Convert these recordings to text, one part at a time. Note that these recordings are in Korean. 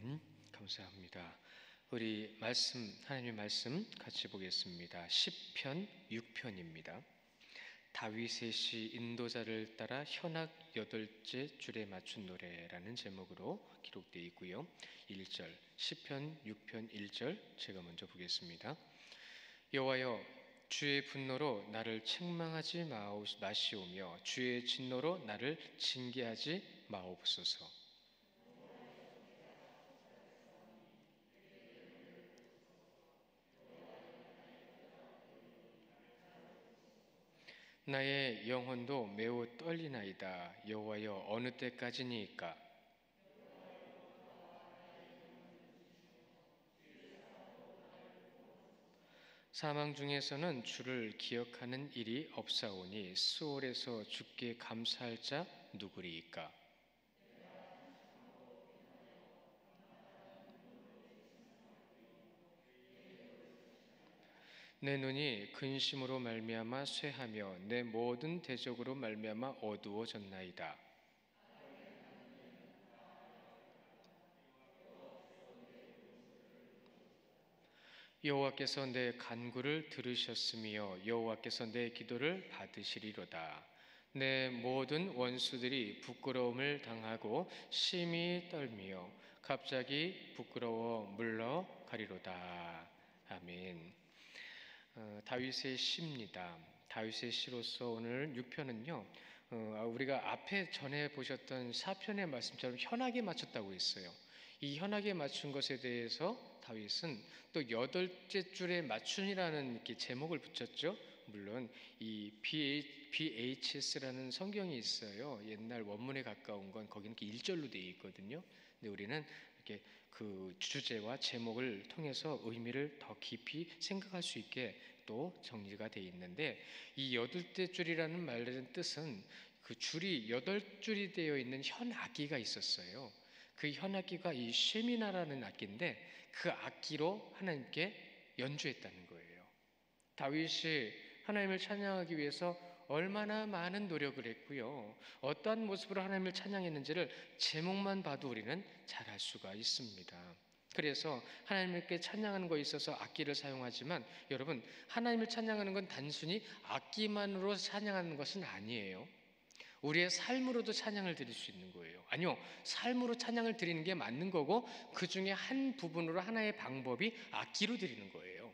아멘. 감사합니다. 우리 하나님의 말씀 같이 보겠습니다. 시편 6편입니다. 다윗의 시 인도자를 따라 현악 8째 줄에 맞춘 노래라는 제목으로 기록되어 있고요. 1절, 시편 6편 1절 제가 먼저 보겠습니다. 여호와여, 주의 분노로 나를 책망하지 마시오며 주의 진노로 나를 징계하지 마옵소서. 나의 영혼도 매우 떨리나이다. 여호와여, 어느 때까지니까? 사망 중에서는 주를 기억하는 일이 없사오니 수월에서 주께 감사할 자 누구리이까? 내 눈이 근심으로 말미암아 쇠하며 내 모든 대적으로 말미암아 어두워졌나이다. 여호와께서 내 간구를 들으셨으며 여호와께서 내 기도를 받으시리로다. 내 모든 원수들이 부끄러움을 당하고 심히 떨며 갑자기 부끄러워 물러가리로다. 아멘. 다윗의 시입니다. 다윗의 시로서 오늘 6편은요, 우리가 앞에 전에 보셨던 4편의 말씀처럼 현악에 맞췄다고 했어요. 이 현악에 맞춘 것에 대해서 다윗은 또 8째 줄에 맞춘이라는 이렇게 제목을 붙였죠. 물론 이 BHS라는 성경이 있어요. 옛날 원문에 가까운 건 거기는 1절로 되어 있거든요. 근데 우리는 이렇게 그 주제와 제목을 통해서 의미를 더 깊이 생각할 수 있게 또 정리가 되어 있는데, 이 8째 줄이라는 말의 뜻은 그 줄이 8줄이 되어 있는 현악기가 있었어요. 그 현악기가 이 쉐미나라는 악기인데 그 악기로 하나님께 연주했다는 거예요. 다윗이 하나님을 찬양하기 위해서 얼마나 많은 노력을 했고요, 어떠한 모습으로 하나님을 찬양했는지를 제목만 봐도 우리는 잘 알 수가 있습니다. 그래서 하나님께 찬양하는 것에 있어서 악기를 사용하지만, 여러분, 하나님을 찬양하는 건 단순히 악기만으로 찬양하는 것은 아니에요. 우리의 삶으로도 찬양을 드릴 수 있는 거예요. 아니요, 삶으로 찬양을 드리는 게 맞는 거고, 그 중에 한 부분으로 하나의 방법이 악기로 드리는 거예요.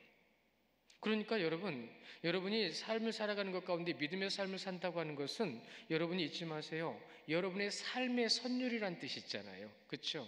그러니까 여러분이 삶을 살아가는 것 가운데 믿음의 삶을 산다고 하는 것은, 여러분이 잊지 마세요, 여러분의 삶의 선율이란 뜻이 있잖아요. 그렇죠?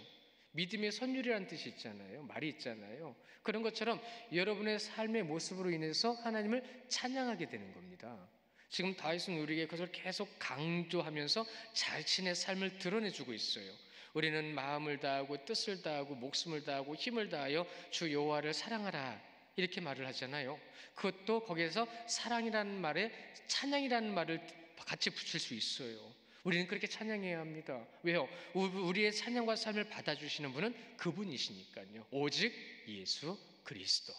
믿음의 선율이란 뜻이 있잖아요. 말이 있잖아요. 그런 것처럼 여러분의 삶의 모습으로 인해서 하나님을 찬양하게 되는 겁니다. 지금 다윗은 우리에게 그것을 계속 강조하면서 자신의 삶을 드러내주고 있어요. 우리는 마음을 다하고 뜻을 다하고 목숨을 다하고 힘을 다하여 주 여호와를 사랑하라, 이렇게 말을 하잖아요. 그것도 거기에서 사랑이라는 말에 찬양이라는 말을 같이 붙일 수 있어요. 우리는 그렇게 찬양해야 합니다. 왜요? 우리의 찬양과 삶을 받아주시는 분은 그분이시니까요. 오직 예수 그리스도.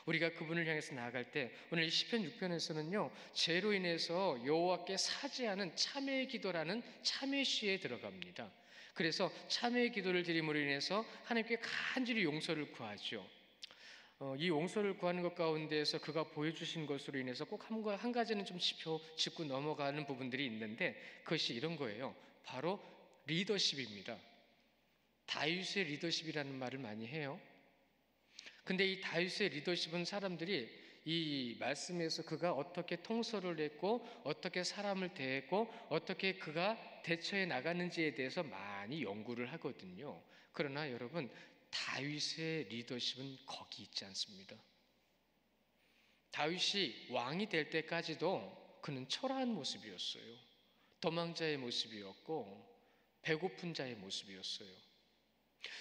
우리가 그분을 향해서 나아갈 때, 오늘 시편 6편에서는요, 죄로 인해서 여호와께 사죄하는 참회의 기도라는 참회 시에 들어갑니다. 그래서 참회의 기도를 드림으로 인해서 하나님께 간절히 용서를 구하죠. 이 용서를 구하는 것 가운데에서 그가 보여주신 것으로 인해서 꼭 한 가지는 좀 짚고 넘어가는 부분들이 있는데, 그것이 이런 거예요. 바로 리더십입니다. 다윗의 리더십이라는 말을 많이 해요. 근데 이 다윗의 리더십은 사람들이 이 말씀에서 그가 어떻게 통솔을 했고 어떻게 사람을 대했고 어떻게 그가 대처해 나가는지에 대해서 많이 연구를 하거든요. 그러나 여러분, 다윗의 리더십은 거기 있지 않습니다. 다윗이 왕이 될 때까지도 그는 초라한 모습이었어요. 도망자의 모습이었고 배고픈 자의 모습이었어요.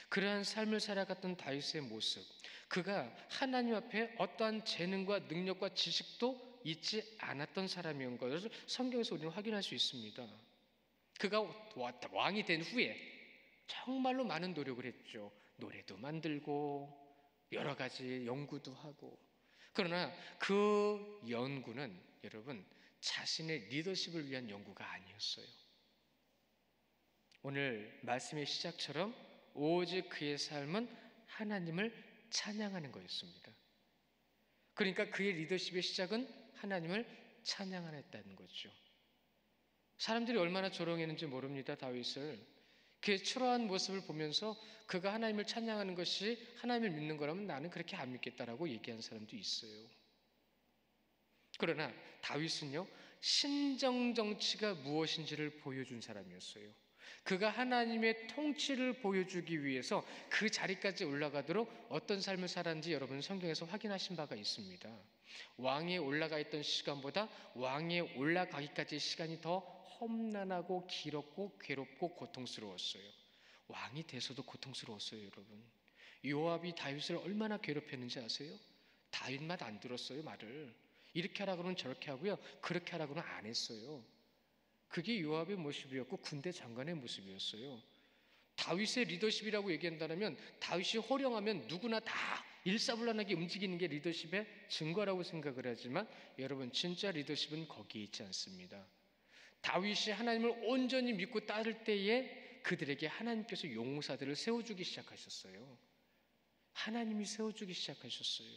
그러한 삶을 살아갔던 다윗의 모습, 그가 하나님 앞에 어떠한 재능과 능력과 지식도 있지 않았던 사람이었던 것을 성경에서 우리는 확인할 수 있습니다. 그가 왕이 된 후에 정말로 많은 노력을 했죠. 노래도 만들고 여러 가지 연구도 하고. 그러나 그 연구는 여러분, 자신의 리더십을 위한 연구가 아니었어요. 오늘 말씀의 시작처럼 오직 그의 삶은 하나님을 찬양하는 거였습니다. 그러니까 그의 리더십의 시작은 하나님을 찬양하였다는 거죠. 사람들이 얼마나 조롱했는지 모릅니다. 다윗을. 그의 초라한 모습을 보면서 그가 하나님을 찬양하는 것이 하나님을 믿는 거라면 나는 그렇게 안 믿겠다라고 얘기한 사람도 있어요. 그러나 다윗은요, 신정정치가 무엇인지를 보여준 사람이었어요. 그가 하나님의 통치를 보여주기 위해서 그 자리까지 올라가도록 어떤 삶을 살았는지 여러분 성경에서 확인하신 바가 있습니다. 왕위에 올라가 있던 시간보다 왕위에 올라가기까지의 시간이 더 험난하고 길었고 괴롭고 고통스러웠어요. 왕이 돼서도 고통스러웠어요. 여러분, 요압이 다윗을 얼마나 괴롭혔는지 아세요? 다윗 말 안 들었어요. 말을 이렇게 하라 그러면 저렇게 하고요, 그렇게 하라 그러면 안 했어요. 그게 요압의 모습이었고 군대 장관의 모습이었어요. 다윗의 리더십이라고 얘기한다면, 다윗이 호령하면 누구나 다 일사불란하게 움직이는 게 리더십의 증거라고 생각을 하지만 여러분, 진짜 리더십은 거기에 있지 않습니다. 다윗이 하나님을 온전히 믿고 따를 때에 그들에게 하나님께서 용사들을 세워주기 시작하셨어요. 하나님이 세워주기 시작하셨어요.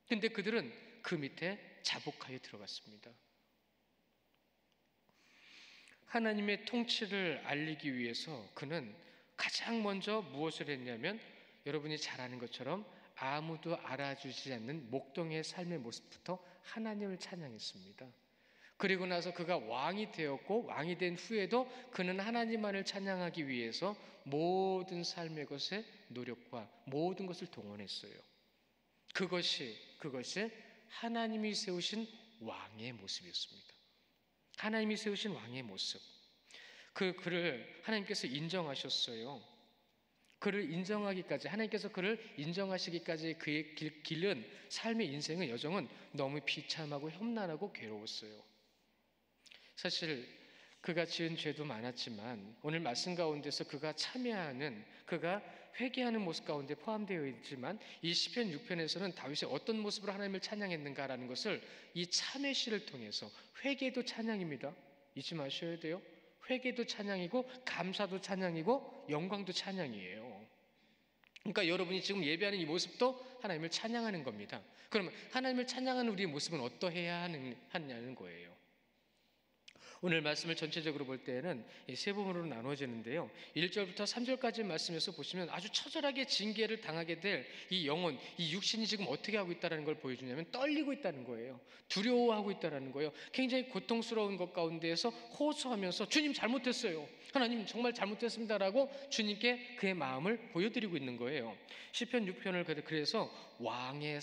근데 그들은 그 밑에 자복하여 들어갔습니다. 하나님의 통치를 알리기 위해서 그는 가장 먼저 무엇을 했냐면, 여러분이 잘 아는 것처럼 아무도 알아주지 않는 목동의 삶의 모습부터 하나님을 찬양했습니다. 그리고 나서 그가 왕이 되었고, 왕이 된 후에도 그는 하나님만을 찬양하기 위해서 모든 삶의 것에 노력과 모든 것을 동원했어요. 그것이 하나님이 세우신 왕의 모습이었습니다. 하나님이 세우신 왕의 모습, 그를 하나님께서 인정하셨어요. 그를 인정하기까지, 하나님께서 그를 인정하시기까지 그의 길은, 삶의 인생의 여정은 너무 비참하고 험난하고 괴로웠어요. 사실 그가 지은 죄도 많았지만 오늘 말씀 가운데서 그가 참여하는, 그가 회개하는 모습 가운데 포함되어 있지만, 이 시편 6편에서는 다윗이 어떤 모습으로 하나님을 찬양했는가라는 것을 이 참회 시를 통해서, 회개도 찬양입니다. 잊지 마셔야 돼요. 회개도 찬양이고 감사도 찬양이고 영광도 찬양이에요. 그러니까 여러분이 지금 예배하는 이 모습도 하나님을 찬양하는 겁니다. 그러면 하나님을 찬양하는 우리의 모습은 어떠해야 하냐는 거예요. 오늘 말씀을 전체적으로 볼 때에는 세 부분으로 나누어지는데요, 1절부터 3절까지 말씀에서 보시면 아주 처절하게 징계를 당하게 될 이 영혼, 이 육신이 지금 어떻게 하고 있다는 걸 보여주냐면, 떨리고 있다는 거예요. 두려워하고 있다는 거예요. 굉장히 고통스러운 것 가운데에서 호소하면서 주님 잘못했어요, 하나님 정말 잘못했습니다라고 주님께 그의 마음을 보여드리고 있는 거예요. 시편 6편을 그래서 왕의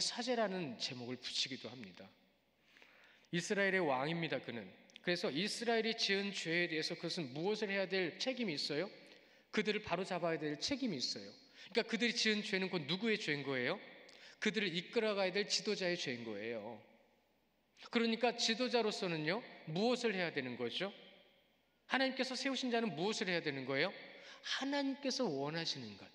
사죄라는 제목을 붙이기도 합니다. 이스라엘의 왕입니다. 그는. 그래서 이스라엘이 지은 죄에 대해서 그것은 무엇을 해야 될 책임이 있어요? 그들을 바로 잡아야 될 책임이 있어요. 그러니까 그들이 지은 죄는 곧 누구의 죄인 거예요? 그들을 이끌어가야 될 지도자의 죄인 거예요. 그러니까 지도자로서는요, 무엇을 해야 되는 거죠? 하나님께서 세우신 자는 무엇을 해야 되는 거예요? 하나님께서 원하시는 것,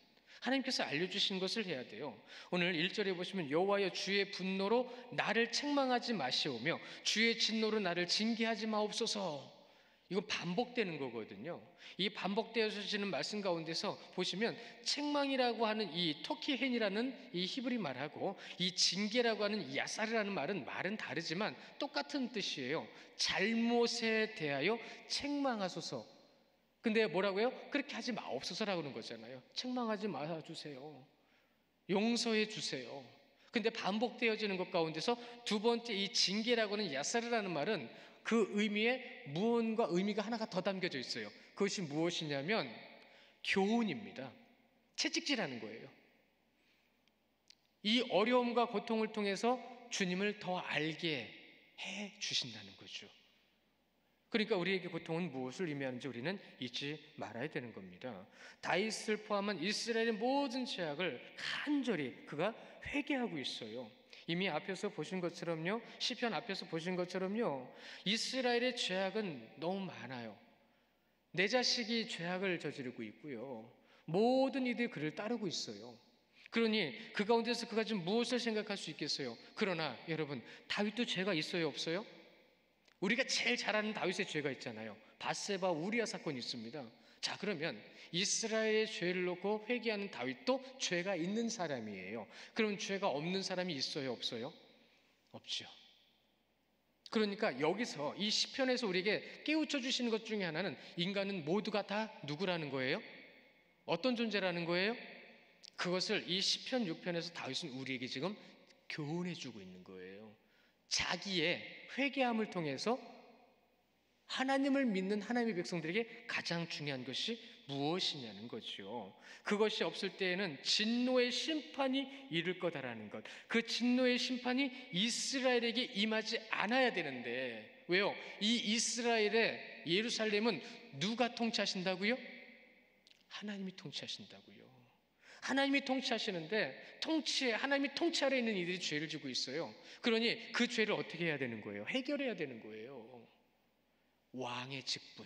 하나님께서 알려주신 것을 해야 돼요. 오늘 1절에 보시면 여호와여 주의 분노로 나를 책망하지 마시오며 주의 진노로 나를 징계하지 마옵소서. 이건 반복되는 거거든요. 이 반복되어지는 말씀 가운데서 보시면 책망이라고 하는 이 토키헨이라는 이 히브리 말하고 이 징계라고 하는 야사르라는 말은 다르지만 똑같은 뜻이에요. 잘못에 대하여 책망하소서. 근데 뭐라고요? 그렇게 하지 마옵소서라고 하는 거잖아요. 책망하지 말아주세요, 용서해 주세요. 근데 반복되어지는 것 가운데서 두 번째 이 징계라고 하는 야사르라는 말은 그 의미에 무언가 의미가 하나가 더 담겨져 있어요. 그것이 무엇이냐면 교훈입니다. 채찍질하는 거예요. 이 어려움과 고통을 통해서 주님을 더 알게 해 주신다는 거죠. 그러니까 우리에게 고통은 무엇을 의미하는지 우리는 잊지 말아야 되는 겁니다. 다윗을 포함한 이스라엘의 모든 죄악을 간절히 그가 회개하고 있어요. 이미 앞에서 보신 것처럼요, 시편 앞에서 보신 것처럼요, 이스라엘의 죄악은 너무 많아요. 내 자식이 죄악을 저지르고 있고요, 모든 이들이 그를 따르고 있어요. 그러니 그 가운데서 그가 지금 무엇을 생각할 수 있겠어요? 그러나 여러분, 다윗도 죄가 있어요, 없어요? 우리가 제일 잘 아는 다윗의 죄가 있잖아요. 밧세바 우리아 사건이 있습니다. 자, 그러면 이스라엘의 죄를 놓고 회개하는 다윗도 죄가 있는 사람이에요. 그럼 죄가 없는 사람이 있어요, 없어요? 없죠. 그러니까 여기서 이 시편에서 우리에게 깨우쳐 주시는 것 중에 하나는 인간은 모두가 다 누구라는 거예요? 어떤 존재라는 거예요? 그것을 이 시편 6편에서 다윗은 우리에게 지금 교훈해 주고 있는 거예요. 자기의 회개함을 통해서 하나님을 믿는 하나님의 백성들에게 가장 중요한 것이 무엇이냐는 거죠. 그것이 없을 때에는 진노의 심판이 이를 거다라는 것. 그 진노의 심판이 이스라엘에게 임하지 않아야 되는데 왜요? 이 이스라엘의 예루살렘은 누가 통치하신다고요? 하나님이 통치하신다고요. 하나님이 통치하시는데 하나님이 통치 아래 있는 이들이 죄를 지고 있어요. 그러니 그 죄를 어떻게 해야 되는 거예요? 해결해야 되는 거예요. 왕의 직분.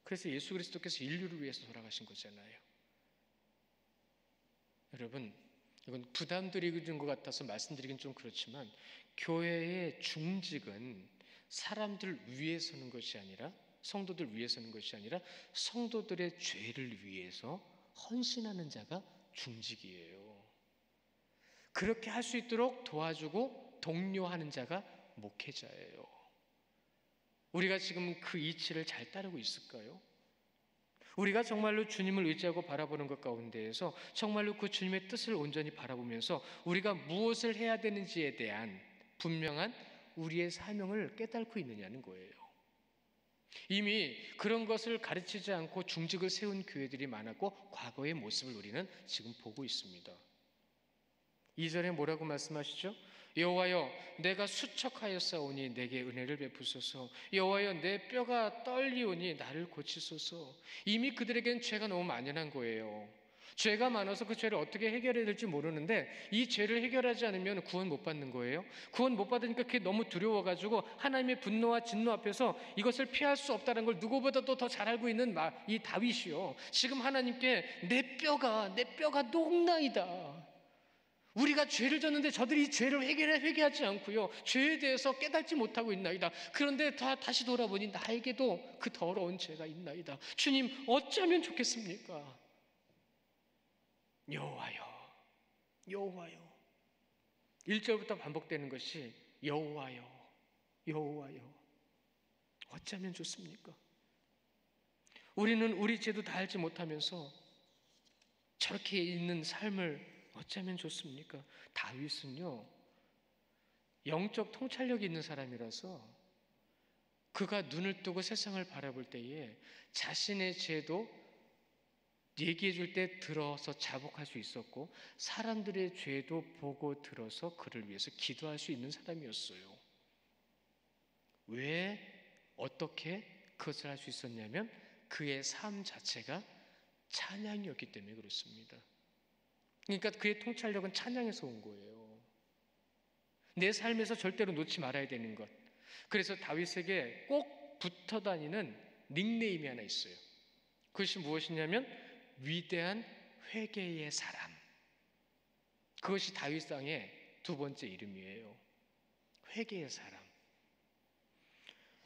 그래서 예수 그리스도께서 인류를 위해서 돌아가신 거잖아요. 여러분, 이건 부담드리는 것 같아서 말씀드리긴 좀 그렇지만 교회의 중직은 사람들 위해 서는 것이 아니라 성도들 위해 서는 것이 아니라 성도들의 죄를 위해서 헌신하는 자가 중직이에요. 그렇게 할 수 있도록 도와주고 독려하는 자가 목회자예요. 우리가 지금 그 이치를 잘 따르고 있을까요? 우리가 정말로 주님을 의지하고 바라보는 것 가운데에서 정말로 그 주님의 뜻을 온전히 바라보면서 우리가 무엇을 해야 되는지에 대한 분명한 우리의 사명을 깨닫고 있느냐는 거예요. 이미 그런 것을 가르치지 않고 중직을 세운 교회들이 많았고 과거의 모습을 우리는 지금 보고 있습니다. 2절에 뭐라고 말씀하시죠? 여호와여 내가 수척하였사오니 내게 은혜를 베푸소서. 여호와여 내 뼈가 떨리오니 나를 고치소서. 이미 그들에게는 죄가 너무 만연한 거예요. 죄가 많아서 그 죄를 어떻게 해결해야 될지 모르는데 이 죄를 해결하지 않으면 구원 못 받는 거예요. 구원 못 받으니까 그게 너무 두려워가지고 하나님의 분노와 진노 앞에서 이것을 피할 수 없다는 걸 누구보다도 더 잘 알고 있는 이 다윗이요, 지금 하나님께 내 뼈가 녹나이다. 우리가 죄를 졌는데 저들이 이 죄를 회개하지 않고요, 죄에 대해서 깨닫지 못하고 있나이다. 그런데 다시 돌아보니 나에게도 그 더러운 죄가 있나이다. 주님 어쩌면 좋겠습니까? 여호와여 1절부터 반복되는 것이 여호와여 어쩌면 좋습니까? 우리는 우리 죄도 다 알지 못하면서 저렇게 있는 삶을 어쩌면 좋습니까? 다윗은요, 영적 통찰력이 있는 사람이라서 그가 눈을 뜨고 세상을 바라볼 때에 자신의 죄도 얘기해 줄 때 들어서 자복할 수 있었고 사람들의 죄도 보고 들어서 그를 위해서 기도할 수 있는 사람이었어요. 왜 어떻게 그것을 할 수 있었냐면 그의 삶 자체가 찬양이었기 때문에 그렇습니다. 그러니까 그의 통찰력은 찬양에서 온 거예요. 내 삶에서 절대로 놓지 말아야 되는 것. 그래서 다윗에게 꼭 붙어 다니는 닉네임이 하나 있어요. 그것이 무엇이냐면 위대한 회개의 사람. 그것이 다윗 왕의 두 번째 이름이에요. 회개의 사람.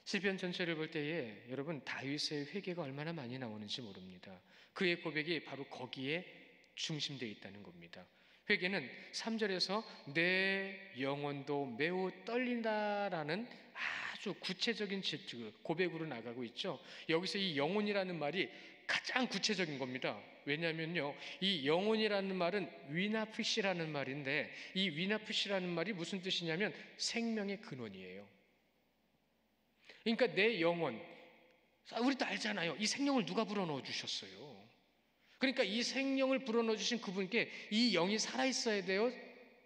시편 전체를 볼 때에 여러분 다윗의 회개가 얼마나 많이 나오는지 모릅니다. 그의 고백이 바로 거기에 중심되어 있다는 겁니다. 회개는 3절에서 내 영혼도 매우 떨린다라는 아주 구체적인 고백으로 나가고 있죠. 여기서 이 영혼이라는 말이 가장 구체적인 겁니다. 왜냐하면요, 이 영혼이라는 말은 위나프시라는 말인데 이 위나프시라는 말이 무슨 뜻이냐면 생명의 근원이에요. 그러니까 내 영혼, 우리도 알잖아요. 이 생명을 누가 불어넣어 주셨어요? 그러니까 이 생명을 불어넣어 주신 그분께 이 영이 살아있어야 돼요?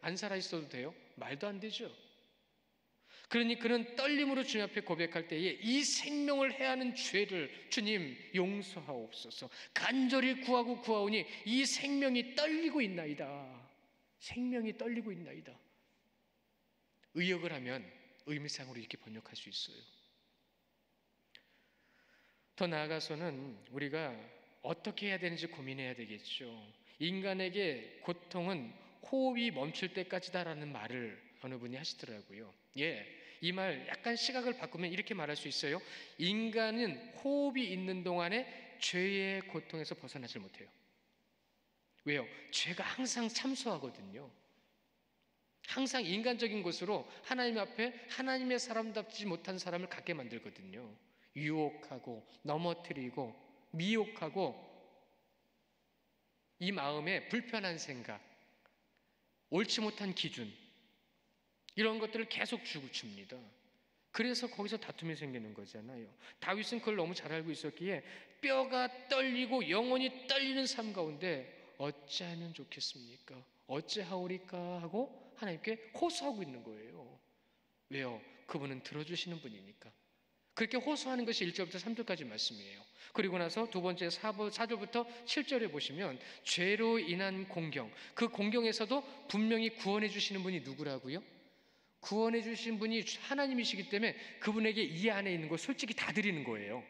안 살아있어도 돼요? 말도 안 되죠. 그러니 그는 떨림으로 주님 앞에 고백할 때에 이 생명을 해하는 죄를 주님 용서하옵소서. 간절히 구하오니 이 생명이 떨리고 있나이다. 생명이 떨리고 있나이다. 의역을 하면 의미상으로 이렇게 번역할 수 있어요. 더 나아가서는 우리가 어떻게 해야 되는지 고민해야 되겠죠. 인간에게 고통은 호흡이 멈출 때까지다라는 말을 어느 분이 하시더라고요. 이 말 약간 시각을 바꾸면 이렇게 말할 수 있어요. 인간은 호흡이 있는 동안에 죄의 고통에서 벗어나질 못해요. 왜요? 죄가 항상 참소하거든요. 항상 인간적인 것으로 하나님 앞에 하나님의 사람답지 못한 사람을 갖게 만들거든요. 유혹하고 넘어뜨리고 미혹하고 이 마음에 불편한 생각, 옳지 못한 기준, 이런 것들을 계속 줍니다. 그래서 거기서 다툼이 생기는 거잖아요. 다윗은 그걸 너무 잘 알고 있었기에 뼈가 떨리고 영혼이 떨리는 삶 가운데 어찌하면 좋겠습니까? 어찌하오리까 하고 하나님께 호소하고 있는 거예요. 왜요? 그분은 들어주시는 분이니까. 그렇게 호소하는 것이 1절부터 3절까지 말씀이에요. 그리고 나서 두 번째 4절부터 7절에 보시면 죄로 인한 공경, 그 공경에서도 분명히 구원해 주시는 분이 누구라고요? 구원해 주신 분이 하나님이시기 때문에 그분에게 이 안에 있는 거 솔직히 다 드리는 거예요.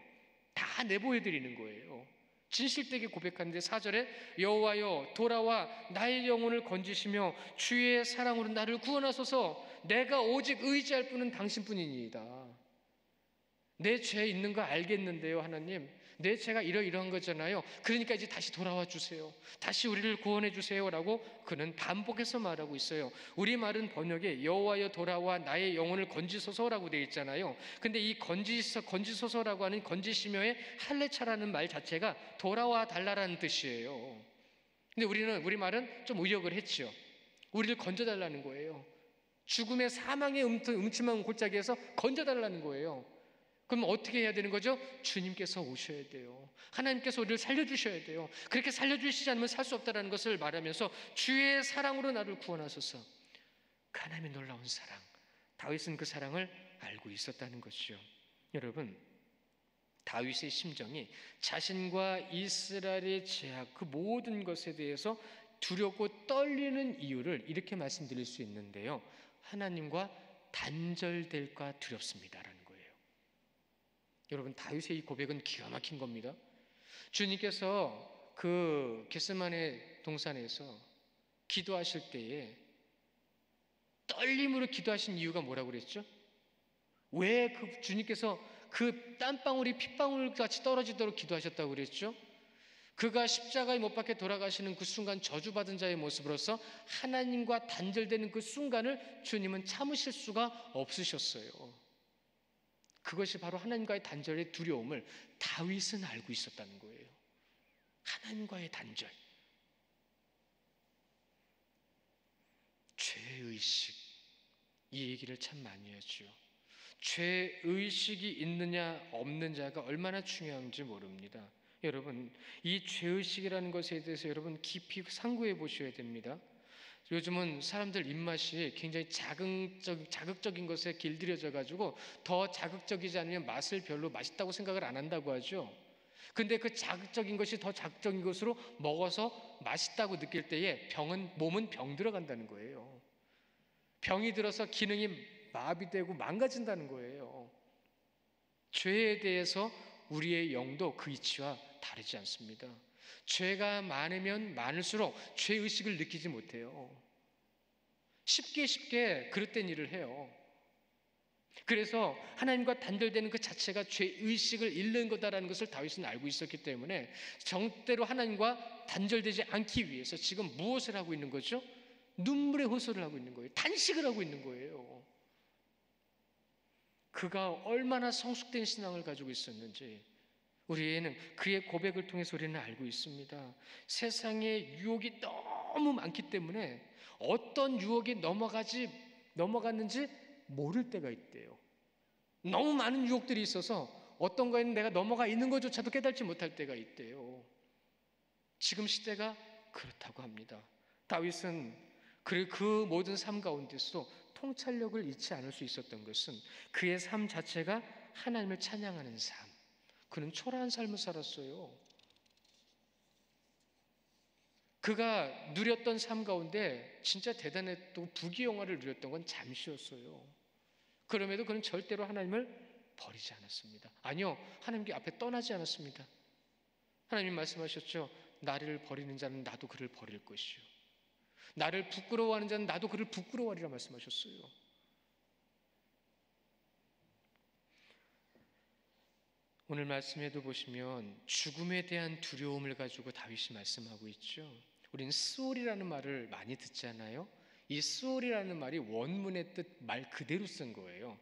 다 내보여 드리는 거예요. 진실되게 고백하는데 4절에 여호와여 돌아와 나의 영혼을 건지시며 주의 사랑으로 나를 구원하소서. 내가 오직 의지할 분은 당신뿐이니이다. 내 죄 있는 거 알겠는데요, 하나님. 내 죄가 이러이러한 거잖아요. 그러니까 이제 다시 돌아와 주세요. 다시 우리를 구원해 주세요라고 그는 반복해서 말하고 있어요. 우리말은 번역에 여호와여 돌아와 나의 영혼을 건지소서라고 되어 있잖아요. 근데 이 건지소서라고 하는 건지시며의 할례차라는 말 자체가 돌아와 달라라는 뜻이에요. 근데 우리말은 좀 의역을 했죠. 우리를 건져달라는 거예요. 죽음의 사망의 음침한 골짜기에서 건져달라는 거예요. 그럼 어떻게 해야 되는 거죠? 주님께서 오셔야 돼요. 하나님께서 우리를 살려주셔야 돼요. 그렇게 살려주시지 않으면 살 수 없다는 것을 말하면서 주의 사랑으로 나를 구원하소서. 그 하나님의 놀라운 사랑, 다윗은 그 사랑을 알고 있었다는 것이죠. 여러분, 다윗의 심정이 자신과 이스라엘의 죄악, 그 모든 것에 대해서 두렵고 떨리는 이유를 이렇게 말씀드릴 수 있는데요, 하나님과 단절될까 두렵습니다라는 거예요. 여러분, 다윗의 이 고백은 기가 막힌 겁니다. 주님께서 그 겟세마네 동산에서 기도하실 때에 떨림으로 기도하신 이유가 뭐라고 그랬죠? 왜 그 주님께서 그 땀방울이 핏방울 같이 떨어지도록 기도하셨다고 그랬죠? 그가 십자가에 못 박혀 돌아가시는 그 순간 저주받은 자의 모습으로서 하나님과 단절되는 그 순간을 주님은 참으실 수가 없으셨어요. 그것이 바로 하나님과의 단절의 두려움을 다윗은 알고 있었다는 거예요. 하나님과의 단절. 죄의식, 이 얘기를 참 많이 하죠. 죄의식이 있느냐 없느냐가 얼마나 중요한지 모릅니다. 여러분, 이 죄의식이라는 것에 대해서 여러분 깊이 상고해 보셔야 됩니다. 요즘은 사람들 입맛이 굉장히 자극적인 것에 길들여져 가지고 더 자극적이지 않으면 맛을 별로 맛있다고 생각을 안 한다고 하죠. 근데 그 자극적인 것이 더 자극적인 것으로 먹어서 맛있다고 느낄 때에 몸은 병 들어간다는 거예요. 병이 들어서 기능이 마비되고 망가진다는 거예요. 죄에 대해서 우리의 영도 그 이치와 다르지 않습니다. 죄가 많으면 많을수록 죄의식을 느끼지 못해요. 쉽게 그릇된 일을 해요. 그래서 하나님과 단절되는 그 자체가 죄의식을 잃는 거다라는 것을 다윗은 알고 있었기 때문에 정대로 하나님과 단절되지 않기 위해서 지금 무엇을 하고 있는 거죠? 눈물의 호소를 하고 있는 거예요. 단식을 하고 있는 거예요. 그가 얼마나 성숙된 신앙을 가지고 있었는지 우리는 그의 고백을 통해서 우리는 알고 있습니다. 세상에 유혹이 너무 많기 때문에 어떤 유혹이 넘어갔는지 모를 때가 있대요. 너무 많은 유혹들이 있어서 어떤 거에는 내가 넘어가 있는 것조차도 깨닫지 못할 때가 있대요. 지금 시대가 그렇다고 합니다. 다윗은 그 모든 삶 가운데서도 통찰력을 잃지 않을 수 있었던 것은 그의 삶 자체가 하나님을 찬양하는 삶, 그는 초라한 삶을 살았어요. 그가 누렸던 삶 가운데 진짜 대단했고 부귀영화를 누렸던 건 잠시였어요. 그럼에도 그는 절대로 하나님을 버리지 않았습니다. 아니요, 하나님께 앞에 떠나지 않았습니다. 하나님 말씀하셨죠. 나를 버리는 자는 나도 그를 버릴 것이요, 나를 부끄러워하는 자는 나도 그를 부끄러워하리라 말씀하셨어요. 오늘 말씀에도 보시면 죽음에 대한 두려움을 가지고 다윗이 말씀하고 있죠. 우리는 스올이라는 말을 많이 듣잖아요. 이 스올이라는 말이 원문의 뜻 말 그대로 쓴 거예요.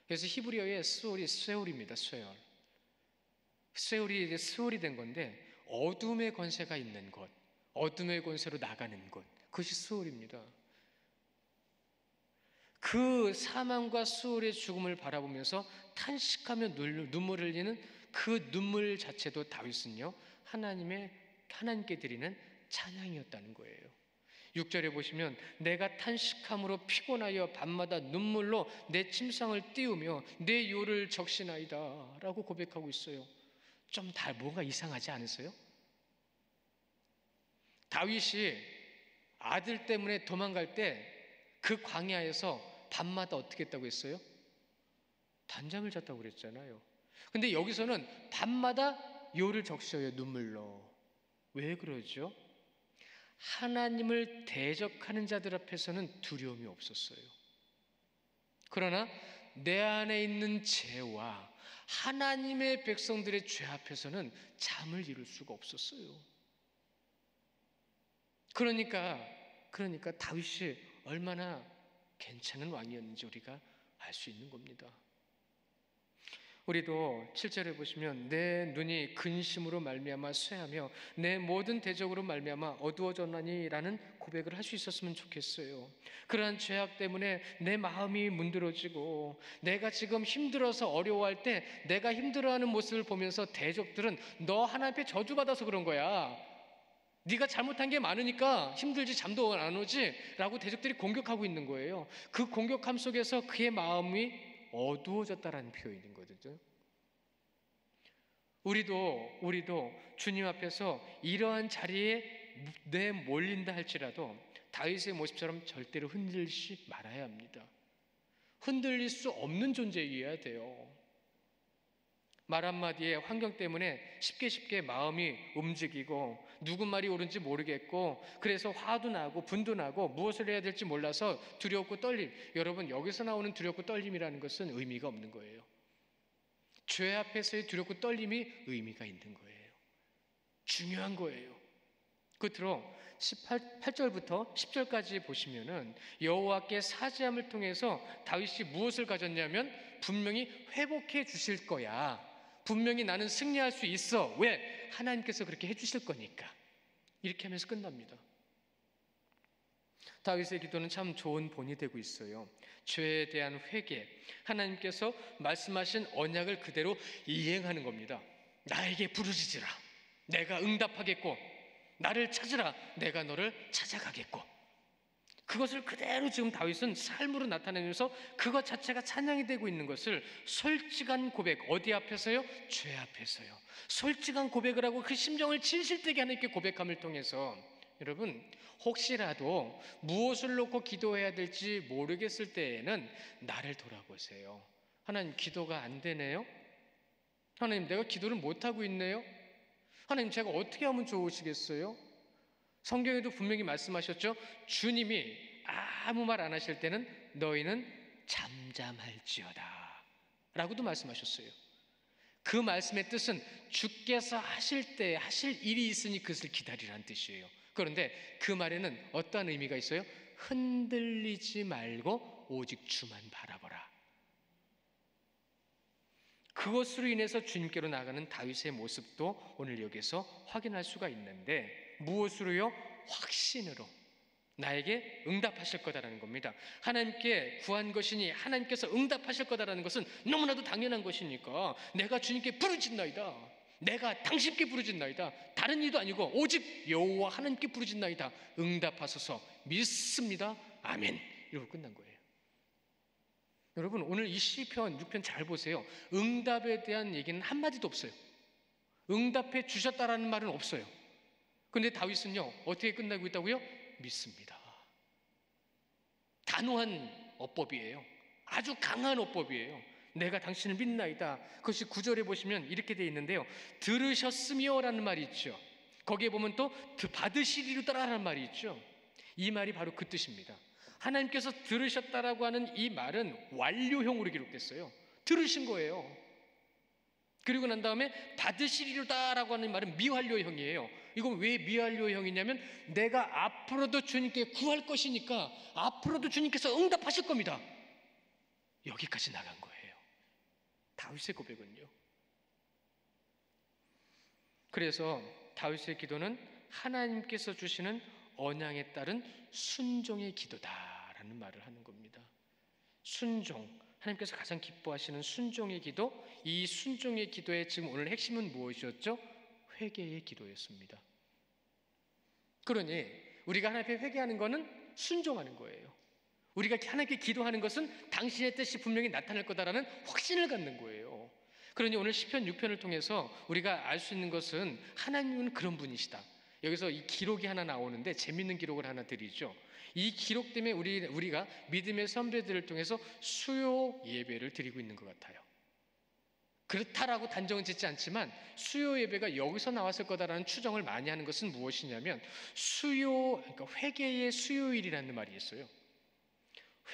그래서 히브리어의 스올이 쇠올입니다. 쇠올. 쇠올이 이제 스올이 된 건데 어둠의 권세가 있는 곳, 어둠의 권세로 나가는 곳, 그것이 스올입니다. 그 사망과 스올의 죽음을 바라보면서 탄식하며 눈물을 흘리는 그 눈물 자체도 다윗은요 하나님께 드리는 찬양이었다는 거예요. 6절에 보시면 내가 탄식함으로 피곤하여 밤마다 눈물로 내 침상을 띄우며 내 요를 적시나이다 라고 고백하고 있어요. 좀 다 뭔가 이상하지 않으세요? 다윗이 아들 때문에 도망갈 때 그 광야에서 밤마다 어떻게 했다고 했어요? 단잠을 잤다고 그랬잖아요. 근데 여기서는 밤마다 요를 적셔요. 눈물로. 왜 그러죠? 하나님을 대적하는 자들 앞에서는 두려움이 없었어요. 그러나 내 안에 있는 죄와 하나님의 백성들의 죄 앞에서는 잠을 이룰 수가 없었어요. 그러니까 다윗이 얼마나 괜찮은 왕이었는지 우리가 알 수 있는 겁니다. 우리도 7절에 보시면 내 눈이 근심으로 말미암아 쇠하며 내 모든 대적으로 말미암아 어두워졌나니 라는 고백을 할 수 있었으면 좋겠어요. 그러한 죄악 때문에 내 마음이 문드러지고 내가 지금 힘들어서 어려워할 때 내가 힘들어하는 모습을 보면서 대적들은 너 하나님 앞에 저주받아서 그런 거야, 네가 잘못한 게 많으니까 힘들지 잠도 안 오지 라고 대적들이 공격하고 있는 거예요. 그 공격함 속에서 그의 마음이 어두워졌다라는 표현인 거죠. 우리도 주님 앞에서 이러한 자리에 내몰린다 할지라도 다윗의 모습처럼 절대로 흔들리지 말아야 합니다. 흔들릴 수 없는 존재이어야 돼요. 말 한마디에 환경 때문에 쉽게 마음이 움직이고 누구 말이 옳은지 모르겠고 그래서 화도 나고 분도 나고 무엇을 해야 될지 몰라서 두렵고 떨림. 여러분, 여기서 나오는 두렵고 떨림이라는 것은 의미가 없는 거예요. 죄 앞에서의 두렵고 떨림이 의미가 있는 거예요. 중요한 거예요. 끝으로 8절부터 10절까지 보시면은 여호와께 사죄함을 통해서 다윗이 무엇을 가졌냐면 분명히 회복해 주실 거야. 분명히 나는 승리할 수 있어. 왜? 하나님께서 그렇게 해주실 거니까. 이렇게 하면서 끝납니다. 다윗의 기도는 참 좋은 본이 되고 있어요. 죄에 대한 회개, 하나님께서 말씀하신 언약을 그대로 이행하는 겁니다. 나에게 부르짖으라, 내가 응답하겠고, 나를 찾으라, 내가 너를 찾아가겠고. 그것을 그대로 지금 다윗은 삶으로 나타내면서 그것 자체가 찬양이 되고 있는 것을 솔직한 고백, 어디 앞에서요? 죄 앞에서요. 솔직한 고백을 하고 그 심정을 진실되게 하나님께 고백함을 통해서 여러분, 혹시라도 무엇을 놓고 기도해야 될지 모르겠을 때에는 나를 돌아보세요. 하나님, 기도가 안 되네요? 하나님, 내가 기도를 못하고 있네요? 하나님, 제가 어떻게 하면 좋으시겠어요? 성경에도 분명히 말씀하셨죠. 주님이 아무 말 안 하실 때는 너희는 잠잠할지어다 라고도 말씀하셨어요. 그 말씀의 뜻은 주께서 하실 때 하실 일이 있으니 그것을 기다리라는 뜻이에요. 그런데 그 말에는 어떠한 의미가 있어요? 흔들리지 말고 오직 주만 바라보라. 그것으로 인해서 주님께로 나가는 다윗의 모습도 오늘 여기서 확인할 수가 있는데, 무엇으로요? 확신으로 나에게 응답하실 거다라는 겁니다. 하나님께 구한 것이니 하나님께서 응답하실 거다라는 것은 너무나도 당연한 것이니까 내가 주님께 부르짖나이다, 내가 당신께 부르짖나이다, 다른 이도 아니고 오직 여호와 하나님께 부르짖나이다, 응답하소서, 믿습니다, 아멘, 이러고 끝난 거예요. 여러분, 오늘 이 시편 6편 잘 보세요. 응답에 대한 얘기는 한마디도 없어요. 응답해 주셨다라는 말은 없어요. 그런데 다윗은요, 어떻게 끝나고 있다고요? 믿습니다. 단호한 어법이에요. 아주 강한 어법이에요. 내가 당신을 믿나이다. 그것이 9절에 보시면 이렇게 되어 있는데요, 들으셨으며 라는 말이 있죠. 거기에 보면 또 받으시리로다라는 말이 있죠. 이 말이 바로 그 뜻입니다. 하나님께서 들으셨다라고 하는 이 말은 완료형으로 기록됐어요. 들으신 거예요. 그리고 난 다음에 받으시리로다라고 하는 말은 미완료형이에요. 이건 왜 미완료형이냐면 내가 앞으로도 주님께 구할 것이니까 앞으로도 주님께서 응답하실 겁니다. 여기까지 나간 거예요. 다윗의 고백은요. 그래서 다윗의 기도는 하나님께서 주시는 언양에 따른 순종의 기도다라는 말을 하는 겁니다. 순종, 하나님께서 가장 기뻐하시는 순종의 기도, 이 순종의 기도의 지금 오늘 핵심은 무엇이었죠? 회개의 기도였습니다. 그러니 우리가 하나님 앞에 회개하는 것은 순종하는 거예요. 우리가 하나님께 기도하는 것은 당신의 뜻이 분명히 나타날 거다라는 확신을 갖는 거예요. 그러니 오늘 시편 6편을 통해서 우리가 알 수 있는 것은 하나님은 그런 분이시다. 여기서 이 기록이 하나 나오는데 재밌는 기록을 하나 드리죠. 이 기록 때문에 우리가 믿음의 선배들을 통해서 수요 예배를 드리고 있는 것 같아요. 그렇다라고 단정은 짓지 않지만 수요 예배가 여기서 나왔을 거다라는 추정을 많이 하는 것은 무엇이냐면 그러니까 회개의 수요일이라는 말이 있어요.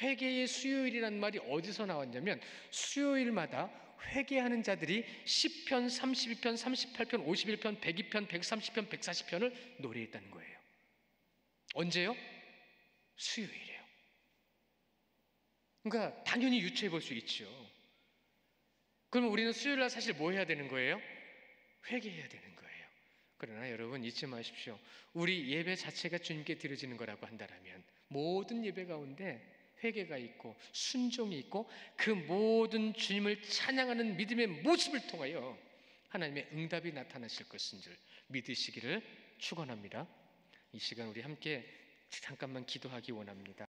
회개의 수요일이라는 말이 어디서 나왔냐면 수요일마다 회개하는 자들이 10편, 32편, 38편, 51편, 102편, 130편, 140편을 노래했다는 거예요. 언제요? 수요일이에요. 그러니까 당연히 유추해 볼 수 있죠. 그러면 우리는 수요일날 사실 뭐 해야 되는 거예요? 회개해야 되는 거예요. 그러나 여러분 잊지 마십시오. 우리 예배 자체가 주님께 드려지는 거라고 한다면 모든 예배 가운데 회개가 있고 순종이 있고 그 모든 주님을 찬양하는 믿음의 모습을 통하여 하나님의 응답이 나타나실 것인 줄 믿으시기를 축원합니다. 이 시간 우리 함께 잠깐만 기도하기 원합니다.